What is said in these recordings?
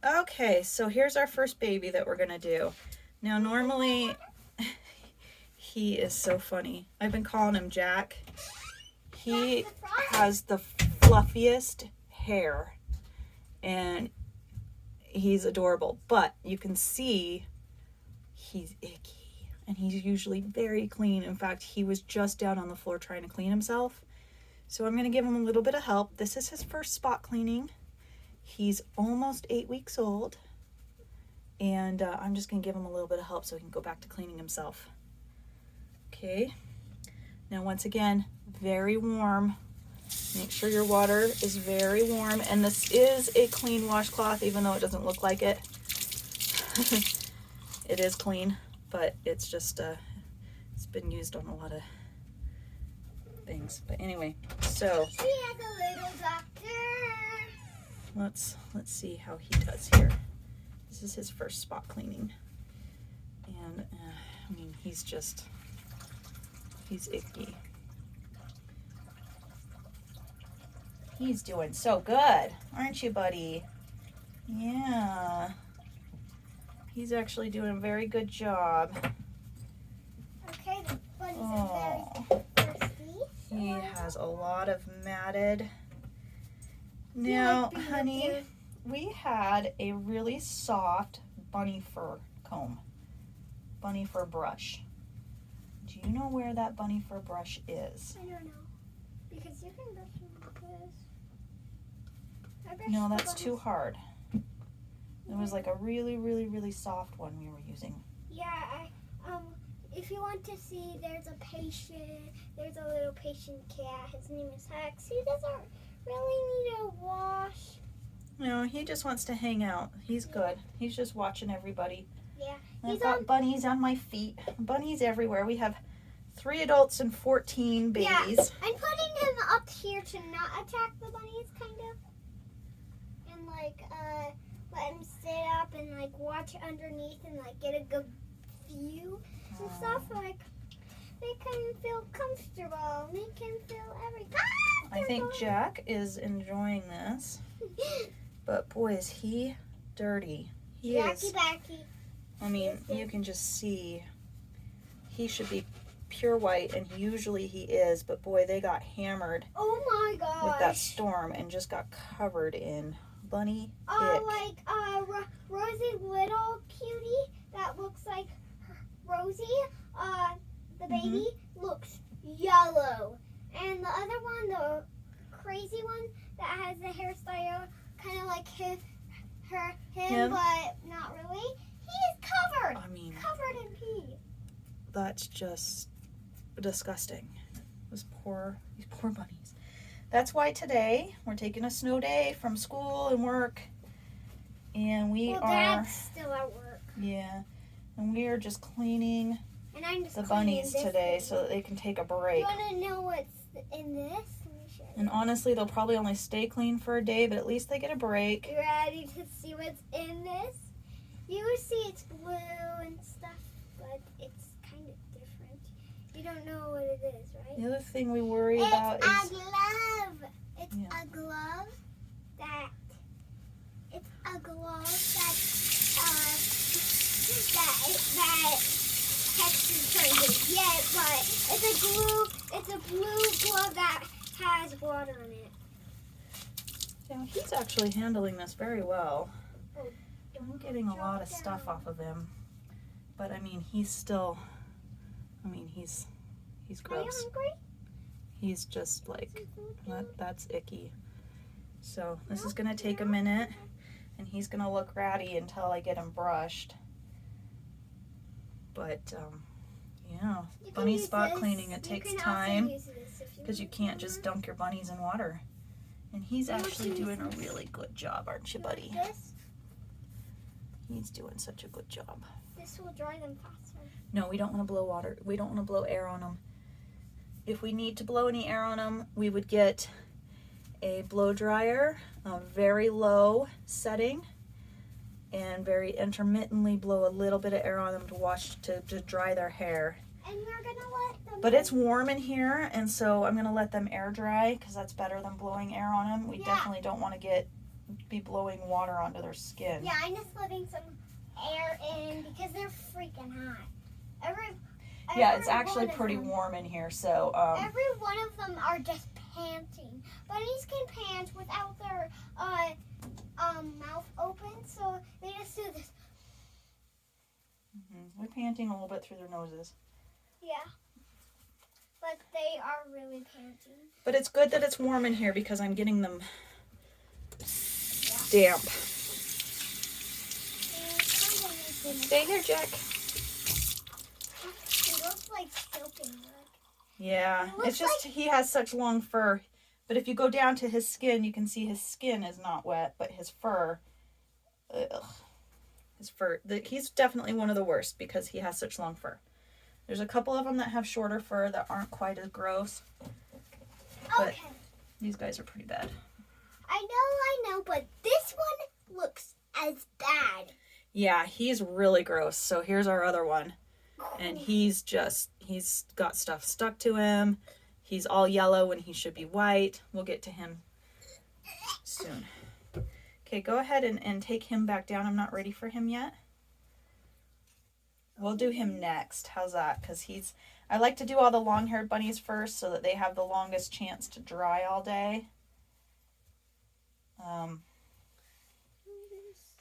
Okay, so here's our first baby that we're gonna do. Now normally, he is so funny. I've been calling him Jack. He has the fluffiest hair and he's adorable, but you can see he's icky and he's usually very clean. In fact, he was just down on the floor trying to clean himself. So I'm gonna give him a little bit of help. This is his first spot cleaning. He's almost 8 weeks old, and I'm just gonna give him a little bit of help so he can go back to cleaning himself. Okay, now once again, very warm. Make sure your water is very warm, and this is a clean washcloth, even though it doesn't look like it. It is clean, but it's just it's been used on a lot of things. But anyway, so She has a little doctor. let's see how he does here. This is his first spot cleaning, and I mean, he's icky. He's doing so good, aren't you, buddy? Yeah, he's actually doing a very good job. Okay, the bunnies Oh, are very thirsty. he has a lot of matted. Now, honey, we had a really soft bunny fur comb, bunny fur brush. Do you know where that bunny fur brush is? I don't know. Because you can brush them like this. I brush No, the that's too bunnies. hard. It was like a really, really, really soft one we were using. Yeah, if you want to see, there's a little patient cat. His name is Hex. He doesn't really need a wash. No, he just wants to hang out. He's good. He's just watching everybody. Yeah, I've he's got on. bunnies on my feet. Bunnies everywhere. We have 3 adults and 14 babies. Yeah, I'm putting him up here to not attack the bunnies, kind of. And let him sit up and watch underneath and get a good view and stuff. Like make him feel comfortable. Make him feel everything. I think Jack is enjoying this, but boy, is he dirty. He Jacky is. Backy. I mean, you can just see he should be pure white, and usually he is, but boy, they got hammered Oh my gosh. with that storm and just got covered in bunny ick. Rosie little cutie that looks like Rosie, the baby, looks yellow. And the other one, the crazy one that has the hairstyle kind of like him, but not really. He is covered. I mean, Covered in pee. that's just disgusting. These poor bunnies. That's why today we're taking a snow day from school and work, and we are Dad's still at work. yeah, and we are just cleaning And I'm just the cleaning bunnies this today thing. so that they can take a Do break. you want to know what's in this? Let me show you. And honestly, they'll probably only stay clean for a day, but at least they get a break. You ready to see what's in this? You will see it's blue and stuff, but it's kind of different. You don't know what it is, right? The other thing we worry It's about a is glove. It's Yeah. a glove that. It's a glove that Hex is trying to get, but it's a blue glove that has water in it. he's actually handling this very well. Oh, I'm getting a lot of stuff off of him, but I mean, he's still. I mean, he's Are you gross. hungry? He's just like that's icky. So this is gonna take a minute, and he's gonna look ratty until I get him brushed. But yeah, You can bunny use spot this. cleaning, it You takes can also time use this if because you want. can't just dunk your bunnies in water. And he's You want actually to use doing a this? really good job, aren't you, You like buddy? This? He's doing such a good job. This will dry them faster. No, we don't want to blow water. We don't want to blow air on them. If we need to blow any air on them, we would get a blow dryer, a very low setting, and very intermittently blow a little bit of air on them to wash to dry their hair. And we're gonna let them. But it's warm in here, and so I'm gonna let them air dry because that's better than blowing air on them. We Yeah. definitely don't want to get be blowing water onto their skin. Yeah, I'm just letting some air in because they're freaking hot. Yeah, it's actually pretty warm in here, so every one of them are just panting. Bunnies can pant without their mouth open, so they just do this. They're panting a little bit through their noses. Yeah, but they are really panting. But it's good that it's warm in here because I'm getting them damp. Stay here, Jack. It looks like soaking wet. Yeah, it's just he has such long fur. But if you go down to his skin, you can see his skin is not wet, but his fur, he's definitely one of the worst because he has such long fur. There's a couple of them that have shorter fur that aren't quite as gross. But these guys are pretty bad. I know, but this one looks as bad. Yeah, he's really gross. So here's our other one. And he's got stuff stuck to him. He's all yellow when he should be white. We'll get to him soon. Okay, go ahead and take him back down. I'm not ready for him yet. We'll do him next. How's that? Because I like to do all the long-haired bunnies first so that they have the longest chance to dry all day.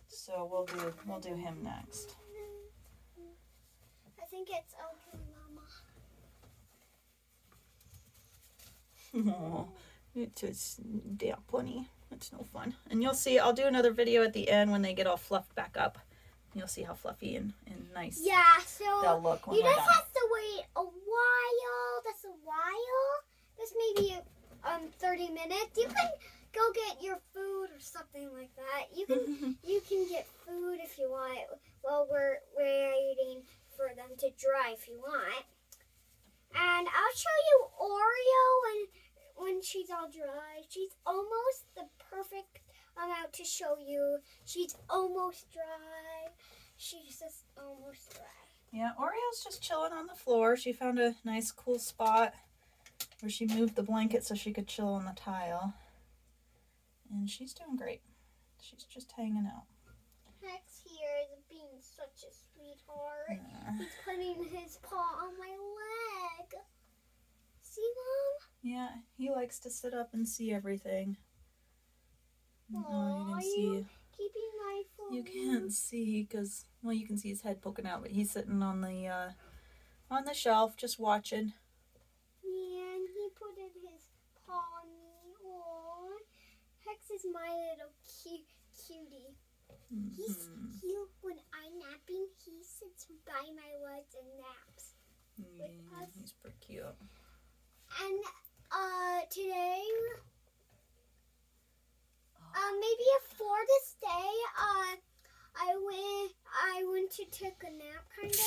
So we'll do him next. I think it's okay, Mama. Oh, it's a damp bunny. It's no fun. And you'll see, I'll do another video at the end when they get all fluffed back up. You'll see how fluffy and nice they'll look when you we're just done. have to wait a while. That's a while. That's maybe 30 minutes. You can go get your food or something like that. You can get food if you want while we're waiting for them to dry if you want. And I'll show you Oreo when she's all dry. She's almost the perfect amount to show you. She's almost dry. She's just almost dry. Yeah, Oreo's just chilling on the floor. She found a nice cool spot where she moved the blanket so she could chill on the tile. And she's doing great. She's just hanging out. Max here is being such a sweetheart. He's putting his paw on my leg. See, Mom? Yeah, he likes to sit up and see everything. Aww, you can see. Keeping my phone. You can't see because, well, you can see his head poking out, but he's sitting on the shelf just watching. Yeah, and he put his paw on me. Aww. Hex is my little cutie. When I'm napping, he sits by my legs and naps with us. He's pretty cute. And today, maybe for this day, I went to take a nap, kind of.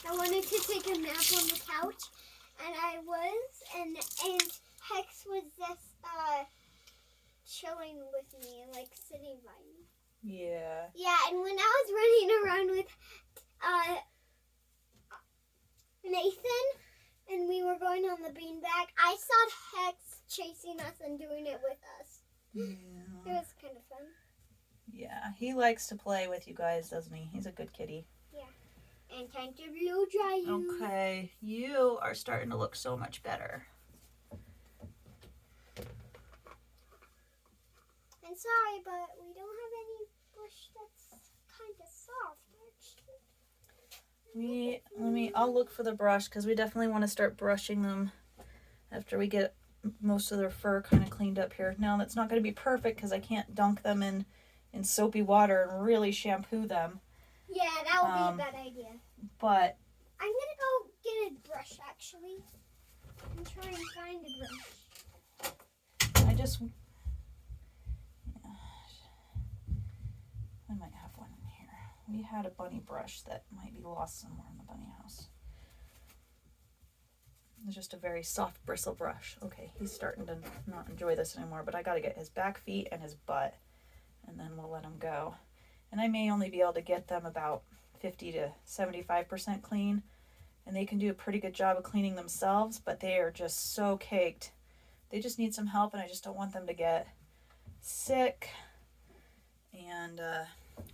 I wanted to take a nap on the couch, and I was, and Hex was just chilling with me, like sitting by me. Yeah. Yeah, and when I was running around with Nathan, and we were going on the beanbag, I saw Hex chasing us and doing it with us. Yeah. It was kind of fun. Yeah, he likes to play with you guys, doesn't he? He's a good kitty. Yeah. And time to blow dry you. Okay, you are starting to look so much better. And sorry, but we don't have any brush that's kind of soft, actually. I'll look for the brush because we definitely want to start brushing them after we get most of their fur kind of cleaned up here. Now, that's not going to be perfect because I can't dunk them in soapy water and really shampoo them. Yeah, that would be a bad idea. But I'm going to go get a brush, actually, and try and find a brush. I might have one in here. We had a bunny brush that might be lost somewhere in the bunny house. It's just a very soft bristle brush. Okay, he's starting to not enjoy this anymore, but I got to get his back feet and his butt, and then we'll let him go. And I may only be able to get them about 50 to 75% clean, and they can do a pretty good job of cleaning themselves, but they are just so caked. they just need some help, and I just don't want them to get sick and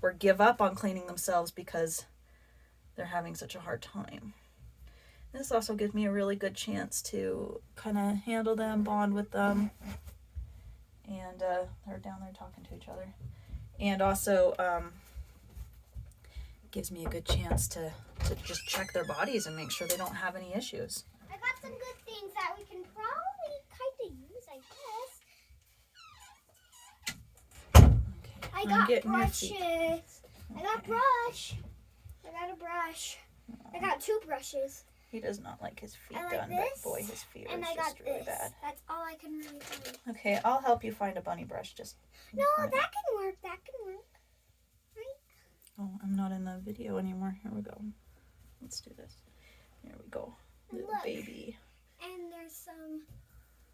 or give up on cleaning themselves because they're having such a hard time. This also gives me a really good chance to kind of handle them, bond with them, and they're down there talking to each other. And also gives me a good chance to just check their bodies and make sure they don't have any issues. I got some good things that we can probably kind of use, I guess. Okay. I got brushes. I got brush. I got a brush. I got 2 brushes. He does not like his feet I like done, this, but boy, his feet are and I just got really this. bad. That's all I can really do. Okay, I'll help you find a bunny brush. Just No, that can work. That can work. oh, I'm not in the video anymore. Here we go. Let's do this. There we go. And Little look. baby. And there's some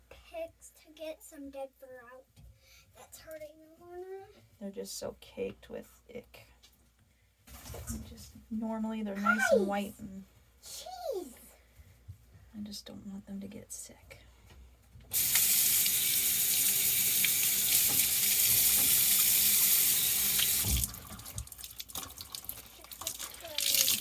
picks to get some dead fur out. That's hurting the corner. They're just so caked with ick. Normally they're nice and white, and Jeez. I just don't want them to get sick.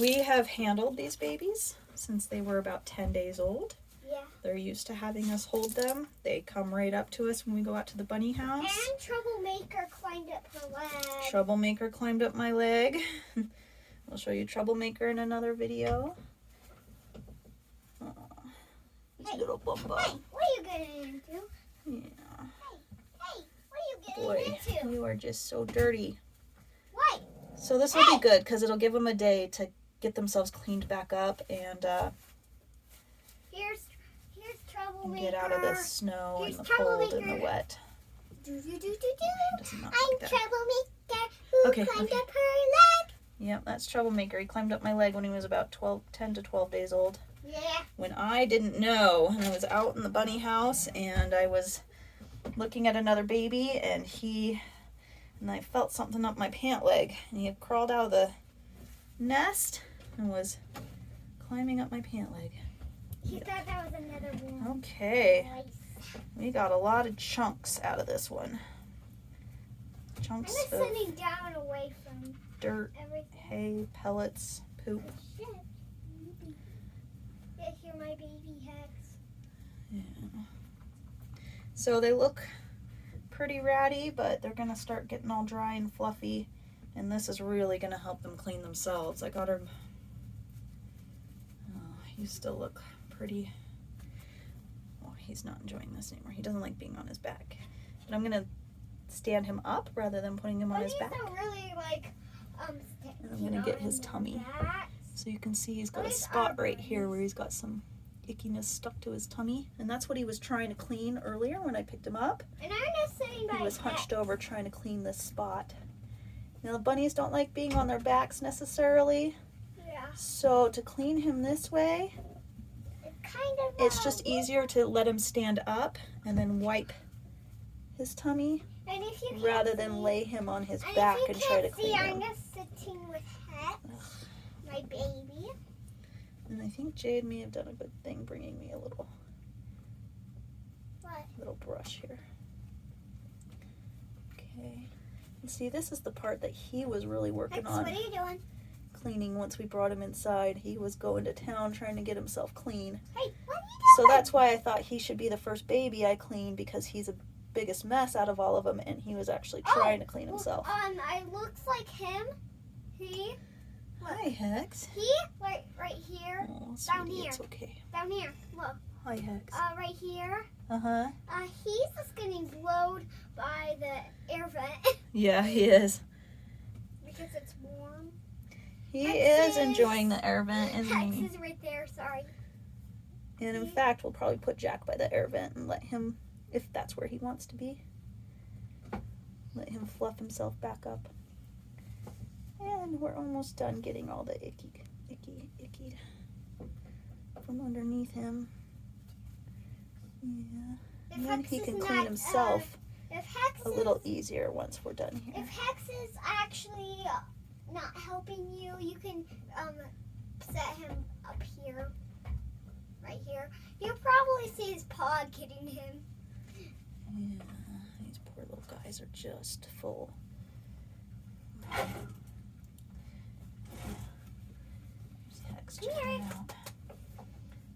We have handled these babies since they were about 10 days old. Yeah. They're used to having us hold them. They come right up to us when we go out to the bunny house. And Troublemaker climbed up her leg. Troublemaker climbed up my leg. I'll show you Troublemaker in another video. Hey, Little bum bum. Hey, what are you getting into? Yeah. Hey, what are you getting Boy, into? you are just so dirty. What? So this will be good because it'll give them a day to get themselves cleaned back up and Here's Troublemaker. get out of the snow Here's and the cold and the Troublemaker. wet. Do. Does not I'm like that. Troublemaker who Okay, climbed okay. up her leg. Yep, that's Troublemaker. He climbed up my leg when he was about 10 to 12 days old. Yeah. When I didn't know, and I was out in the bunny house and I was looking at another baby and I felt something up my pant leg, and he had crawled out of the nest and was climbing up my pant leg. He thought that was another one. Okay, Nice. we got a lot of chunks out of this one. I'm Chunks just of sitting down away from dirt, everything. hay, pellets, poop. Shit. Yeah, hear my baby hex. Yeah. So they look pretty ratty, but they're gonna start getting all dry and fluffy, and this is really gonna help them clean themselves. I got her. Oh, you still look pretty. Oh, he's not enjoying this anymore. He doesn't like being on his back. But I'm gonna stand him up rather than putting him on his back. Don't really like And I'm gonna get his tummy. So you can see he's got a spot right here where he's got some ickiness stuck to his tummy, and that's what he was trying to clean earlier when I picked him up. And I'm just sitting by He was his head. hunched over trying to clean this spot. Now the bunnies don't like being on their backs necessarily, Yeah. so to clean him this way, It's kind of. it's just easier to let him stand up and then wipe his tummy And if you can't rather than see, lay him on his and back if and you try to can't see, clean I'm him. just sitting with Hex, my baby. And I think Jade may have done a good thing bringing me a What? little brush here. Okay. And see, this is the part that he was really working Hex, on what are you doing? cleaning once we brought him inside. He was going to town trying to get himself clean. Hey, what are you So doing? that's why I thought he should be the first baby I cleaned, because he's the biggest mess out of all of them, and he was actually trying to clean himself. It looks like him. He, Hi, Hex. right here, Oh, Down sweetie, here. it's okay. down here. Look, Hi, Hex. right here. Uh-huh. He's just getting blowed by the air vent Yeah, he is. because it's warm. He Hex is is- enjoying the air vent, isn't Hex he? is right there. Sorry. And in fact, we'll probably put Jack by the air vent and let him, if that's where he wants to be, let him fluff himself back up. And we're almost done getting all the icky from underneath him. Yeah. If And then Hex he is can not, clean himself If Hex a little easier once we're done here. If Hex is actually not helping you, you can set him up here, right here. You'll probably see his paw getting him. Yeah, these poor little guys are just full. Heck's checking out.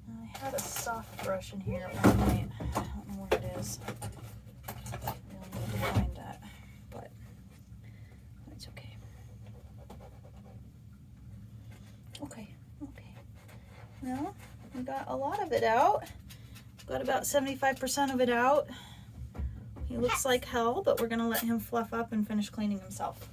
I had a soft brush in here at one point. I don't know where it is. Really need to find that, but it's okay. Okay. Well, we got a lot of it out. Got about 75% of it out. He looks like hell, but we're gonna let him fluff up and finish cleaning himself.